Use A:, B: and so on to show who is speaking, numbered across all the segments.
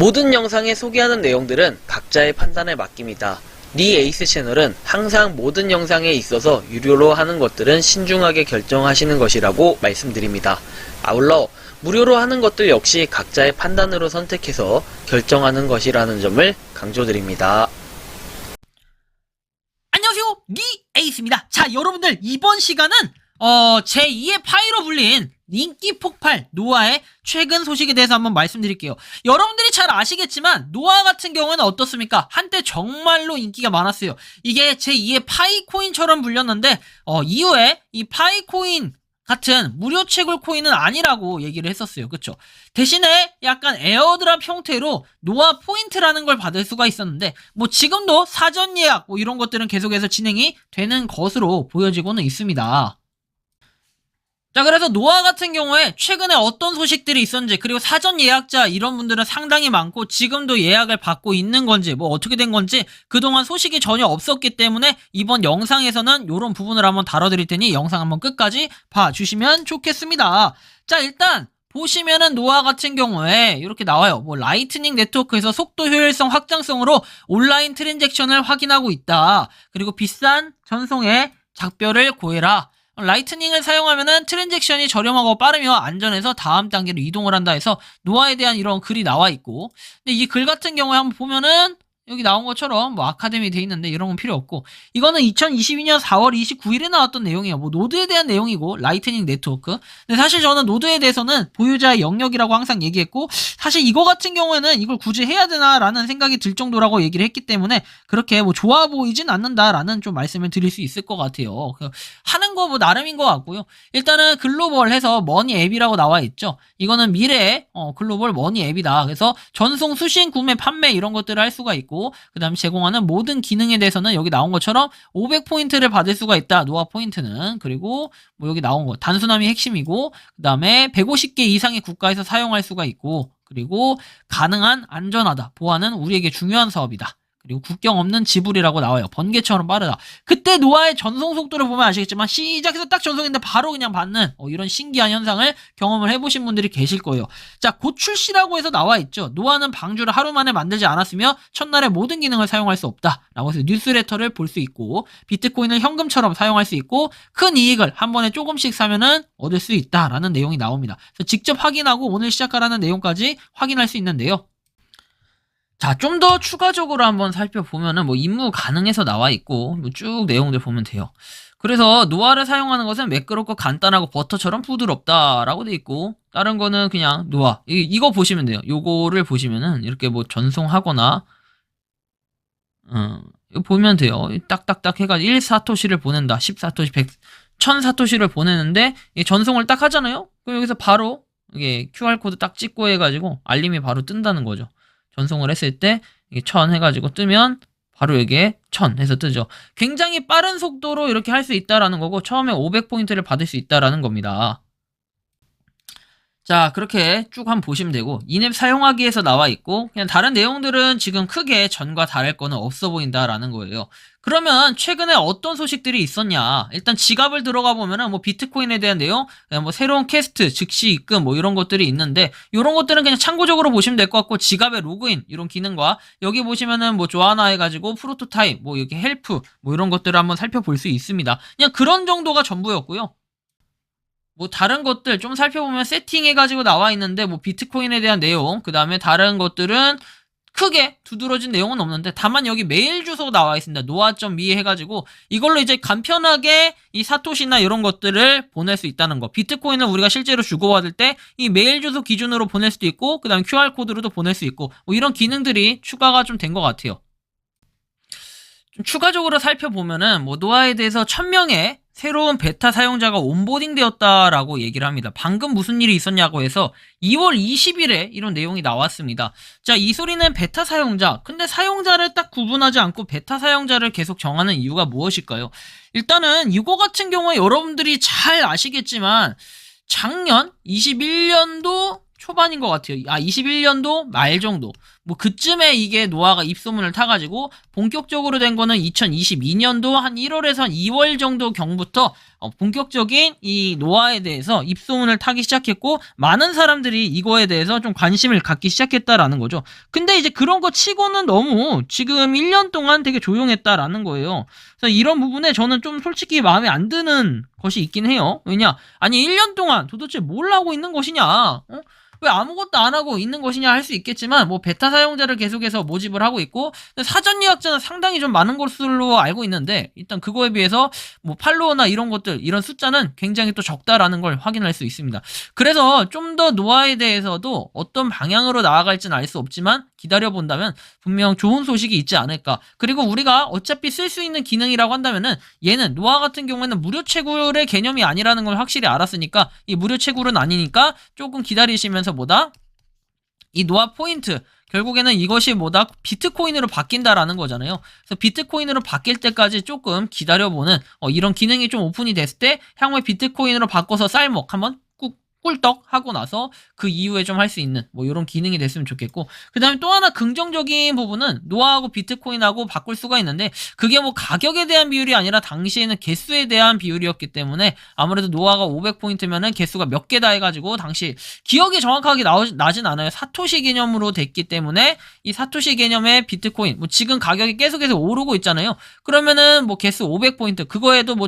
A: 모든 영상에 소개하는 내용들은 각자의 판단에 맡깁니다. 니 에이스 채널은 항상 모든 영상에 있어서 유료로 하는 것들은 신중하게 결정하시는 것이라고 말씀드립니다. 아울러 무료로 하는 것들 역시 각자의 판단으로 선택해서 결정하는 것이라는 점을 강조드립니다.
B: 안녕하세요, 니 에이스입니다. 자, 여러분들 이번 시간은 제2의 파이로 불린 인기 폭발 노아의 최근 소식에 대해서 한번 말씀드릴게요. 여러분들이 잘 아시겠지만 노아 같은 경우는 어떻습니까? 한때 정말로 인기가 많았어요. 이게 제2의 파이코인처럼 불렸는데 이후에 이 파이코인 같은 무료 채굴 코인은 아니라고 얘기를 했었어요. 그쵸? 대신에 약간 에어드랍 형태로 노아 포인트라는 걸 받을 수가 있었는데 뭐 지금도 사전 예약 뭐 이런 것들은 계속해서 진행이 되는 것으로 보여지고는 있습니다. 자, 그래서 노아 같은 경우에 최근에 어떤 소식들이 있었는지, 그리고 사전 예약자 이런 분들은 상당히 많고 지금도 예약을 받고 있는 건지, 뭐 어떻게 된 건지 그동안 소식이 전혀 없었기 때문에 이번 영상에서는 이런 부분을 한번 다뤄드릴 테니 영상 한번 끝까지 봐주시면 좋겠습니다. 자, 일단 보시면은 노아 같은 경우에 이렇게 나와요. 뭐 라이트닝 네트워크에서 속도 효율성 확장성으로 온라인 트랜잭션을 확인하고 있다. 그리고 비싼 전송의 작별을 고해라. 라이트닝을 사용하면은 트랜잭션이 저렴하고 빠르며 안전해서 다음 단계로 이동을 한다 해서 노아에 대한 이런 글이 나와 있고, 근데 이 글 같은 경우에 한번 보면은 여기 나온 것처럼 뭐 아카데미 돼 있는데 이런 건 필요 없고, 이거는 2022년 4월 29일에 나왔던 내용이에요. 뭐 노드에 대한 내용이고 라이트닝 네트워크. 근데 사실 저는 노드에 대해서는 보유자의 영역이라고 항상 얘기했고, 사실 이거 같은 경우에는 이걸 굳이 해야 되나라는 생각이 들 정도라고 얘기를 했기 때문에 그렇게 뭐 좋아 보이진 않는다라는 좀 말씀을 드릴 수 있을 것 같아요. 하는 거 뭐 나름인 것 같고요. 일단은 글로벌 해서 머니 앱이라고 나와 있죠. 이거는 미래의 글로벌 머니 앱이다. 그래서 전송, 수신, 구매, 판매 이런 것들을 할 수가 있고, 그 다음에 제공하는 모든 기능에 대해서는 여기 나온 것처럼 500포인트를 받을 수가 있다. 노아 포인트는. 그리고 뭐 여기 나온 거 단순함이 핵심이고, 그 다음에 150개 이상의 국가에서 사용할 수가 있고, 그리고 가능한 안전하다. 보안은 우리에게 중요한 사업이다. 그리고 국경 없는 지불이라고 나와요. 번개처럼 빠르다. 그때 노아의 전송 속도를 보면 아시겠지만 시작해서 딱 전송했는데 바로 그냥 받는 이런 신기한 현상을 경험을 해보신 분들이 계실 거예요. 자, 곧 출시라고 해서 나와 있죠. 노아는 방주를 하루 만에 만들지 않았으며 첫날에 모든 기능을 사용할 수 없다 라고 해서 뉴스레터를 볼 수 있고, 비트코인을 현금처럼 사용할 수 있고, 큰 이익을 한 번에 조금씩 사면은 얻을 수 있다라는 내용이 나옵니다. 그래서 직접 확인하고 오늘 시작하라는 내용까지 확인할 수 있는데요. 자, 좀 더 추가적으로 한번 살펴보면은 뭐 임무 가능해서 나와 있고, 뭐 쭉 내용들 보면 돼요. 그래서 노아를 사용하는 것은 매끄럽고 간단하고 버터처럼 부드럽다라고 돼 있고, 다른 거는 그냥 노아 이거 보시면 돼요. 요거를 보시면은 이렇게 뭐 전송하거나 이거 보면 돼요. 딱딱딱 해가지고 1사토시를 보낸다, 10사토시, 100, 1000사토시를 보내는데 전송을 딱 하잖아요. 그럼 여기서 바로 이게 QR코드 딱 찍고 해가지고 알림이 바로 뜬다는 거죠. 전송을 했을 때 이게 1000 해가지고 뜨면 바로 여기에 1000 해서 뜨죠. 굉장히 빠른 속도로 이렇게 할 수 있다라는 거고, 처음에 500포인트를 받을 수 있다라는 겁니다. 자, 그렇게 쭉 한번 보시면 되고, 이앱 사용하기에서 나와 있고, 그냥 다른 내용들은 지금 크게 전과 다를 거는 없어 보인다라는 거예요. 그러면 최근에 어떤 소식들이 있었냐? 일단 지갑을 들어가 보면은 뭐 비트코인에 대한 내용, 뭐 새로운 캐스트, 즉시 입금 뭐 이런 것들이 있는데, 이런 것들은 그냥 참고적으로 보시면 될 것 같고, 지갑의 로그인 이런 기능과 여기 보시면은 뭐 조아나 해가지고 프로토타입, 뭐 여기 헬프 뭐 이런 것들을 한번 살펴볼 수 있습니다. 그냥 그런 정도가 전부였고요. 뭐 다른 것들 좀 살펴보면 세팅해가지고 나와 있는데, 뭐 비트코인에 대한 내용, 그 다음에 다른 것들은 크게 두드러진 내용은 없는데, 다만 여기 메일 주소 나와 있습니다. noah.me 해가지고 이걸로 이제 간편하게 이 사토시나 이런 것들을 보낼 수 있다는 거. 비트코인을 우리가 실제로 주고받을 때 이 메일 주소 기준으로 보낼 수도 있고, 그 다음에 QR코드로도 보낼 수 있고, 뭐 이런 기능들이 추가가 좀 된 것 같아요. 좀 추가적으로 살펴보면은 뭐 노아에 대해서 1000명의 새로운 베타 사용자가 온보딩 되었다라고 얘기를 합니다. 방금 무슨 일이 있었냐고 해서 2월 20일에 이런 내용이 나왔습니다. 자, 이 소리는 베타 사용자, 근데 사용자를 딱 구분하지 않고 베타 사용자를 계속 정하는 이유가 무엇일까요? 일단은 이거 같은 경우에 여러분들이 잘 아시겠지만 작년 21년도 초반인 것 같아요. 21년도 말 정도. 뭐 그쯤에 이게 노아가 입소문을 타가지고 본격적으로 된 거는 2022년도 한 1월에서 한 2월 정도 경부터 본격적인 이 노아에 대해서 입소문을 타기 시작했고 많은 사람들이 이거에 대해서 좀 관심을 갖기 시작했다라는 거죠. 근데 이제 그런 거 치고는 너무 지금 1년 동안 되게 조용했다라는 거예요. 그래서 이런 부분에 저는 좀 솔직히 마음에 안 드는 것이 있긴 해요. 왜냐? 아니 1년 동안 도대체 뭘 하고 있는 것이냐? 왜 아무것도 안 하고 있는 것이냐 할 수 있겠지만 뭐 베타 사용자를 계속해서 모집을 하고 있고 사전 예약자는 상당히 좀 많은 것으로 알고 있는데 일단 그거에 비해서 뭐 팔로워나 이런 것들 이런 숫자는 굉장히 또 적다라는 걸 확인할 수 있습니다. 그래서 좀 더 노아에 대해서도 어떤 방향으로 나아갈지는 알 수 없지만 기다려본다면 분명 좋은 소식이 있지 않을까. 그리고 우리가 어차피 쓸 수 있는 기능이라고 한다면은 얘는 노아 같은 경우에는 무료 채굴의 개념이 아니라는 걸 확실히 알았으니까 이 무료 채굴은 아니니까 조금 기다리시면서 뭐다? 이 노아 포인트 결국에는 이것이 뭐다? 비트코인으로 바뀐다라는 거잖아요. 그래서 비트코인으로 바뀔 때까지 조금 기다려보는 이런 기능이 좀 오픈이 됐을 때 향후에 비트코인으로 바꿔서 쌀먹 한번 꿀떡 하고 나서 그 이후에 좀 할 수 있는 뭐 이런 기능이 됐으면 좋겠고 그 다음에 또 하나 긍정적인 부분은 노아하고 비트코인하고 바꿀 수가 있는데 그게 뭐 가격에 대한 비율이 아니라 당시에는 개수에 대한 비율이었기 때문에 아무래도 노아가 500포인트면은 개수가 몇 개다 해가지고 당시 기억이 정확하게 나진 않아요. 사토시 개념으로 됐기 때문에 이 사토시 개념의 비트코인 뭐 지금 가격이 계속해서 오르고 있잖아요. 그러면은 뭐 개수 500포인트 그거에도 뭐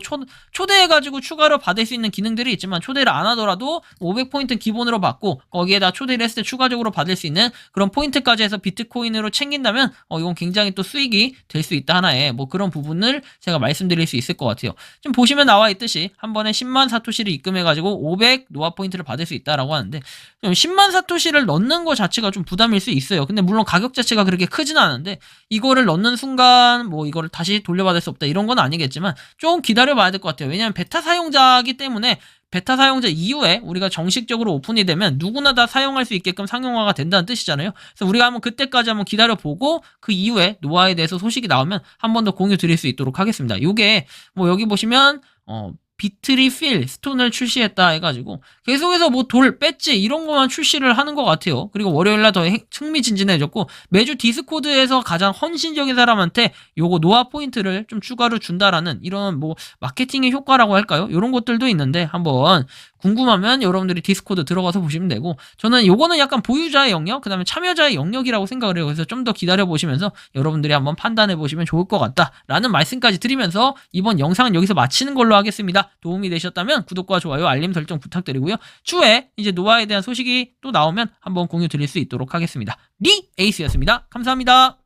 B: 초대해가지고 추가로 받을 수 있는 기능들이 있지만 초대를 안 하더라도 500포인트 기본으로 받고 거기에다 초대를 했을 때 추가적으로 받을 수 있는 그런 포인트까지 해서 비트코인으로 챙긴다면 이건 굉장히 또 수익이 될 수 있다 하나의 뭐 그런 부분을 제가 말씀드릴 수 있을 것 같아요. 지금 보시면 나와 있듯이 한 번에 10만 사토시를 입금해가지고 500 노아 포인트를 받을 수 있다라고 하는데 10만 사토시를 넣는 것 자체가 좀 부담일 수 있어요. 근데 물론 가격 자체가 그렇게 크진 않은데 이거를 넣는 순간 뭐 이거를 다시 돌려받을 수 없다 이런 건 아니겠지만 좀 기다려봐야 될 것 같아요. 왜냐하면 베타 사용자이기 때문에 베타 사용자 이후에 우리가 정식적으로 오픈이 되면 누구나 다 사용할 수 있게끔 상용화가 된다는 뜻이잖아요. 그래서 우리가 한번 그때까지 한번 기다려보고 그 이후에 노아에 대해서 소식이 나오면 한 번 더 공유 드릴 수 있도록 하겠습니다. 요게 뭐 여기 보시면 비트리 필 스톤을 출시했다 해가지고 계속해서 뭐 돌, 배지 이런 거만 출시를 하는 것 같아요. 그리고 월요일날 더 흥미진진해졌고 매주 디스코드에서 가장 헌신적인 사람한테 요거 노아 포인트를 좀 추가로 준다라는 이런 뭐 마케팅의 효과라고 할까요? 이런 것들도 있는데 한번 궁금하면 여러분들이 디스코드 들어가서 보시면 되고 저는 요거는 약간 보유자의 영역 그 다음에 참여자의 영역이라고 생각을 해요. 그래서 좀 더 기다려보시면서 여러분들이 한번 판단해보시면 좋을 것 같다라는 말씀까지 드리면서 이번 영상은 여기서 마치는 걸로 하겠습니다. 도움이 되셨다면 구독과 좋아요 알림 설정 부탁드리고요. 추후에 이제 노아에 대한 소식이 또 나오면 한번 공유 드릴 수 있도록 하겠습니다. 리 에이스였습니다. 감사합니다.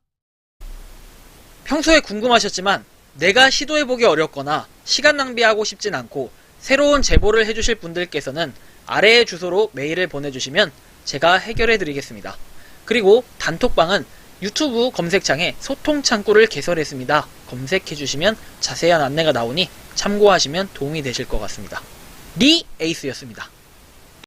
A: 평소에 궁금하셨지만 내가 시도해보기 어렵거나 시간 낭비하고 싶진 않고 새로운 제보를 해주실 분들께서는 아래의 주소로 메일을 보내주시면 제가 해결해드리겠습니다. 그리고 단톡방은 유튜브 검색창에 소통 창구를 개설했습니다. 검색해주시면 자세한 안내가 나오니 참고하시면 도움이 되실 것 같습니다. 리 에이스였습니다.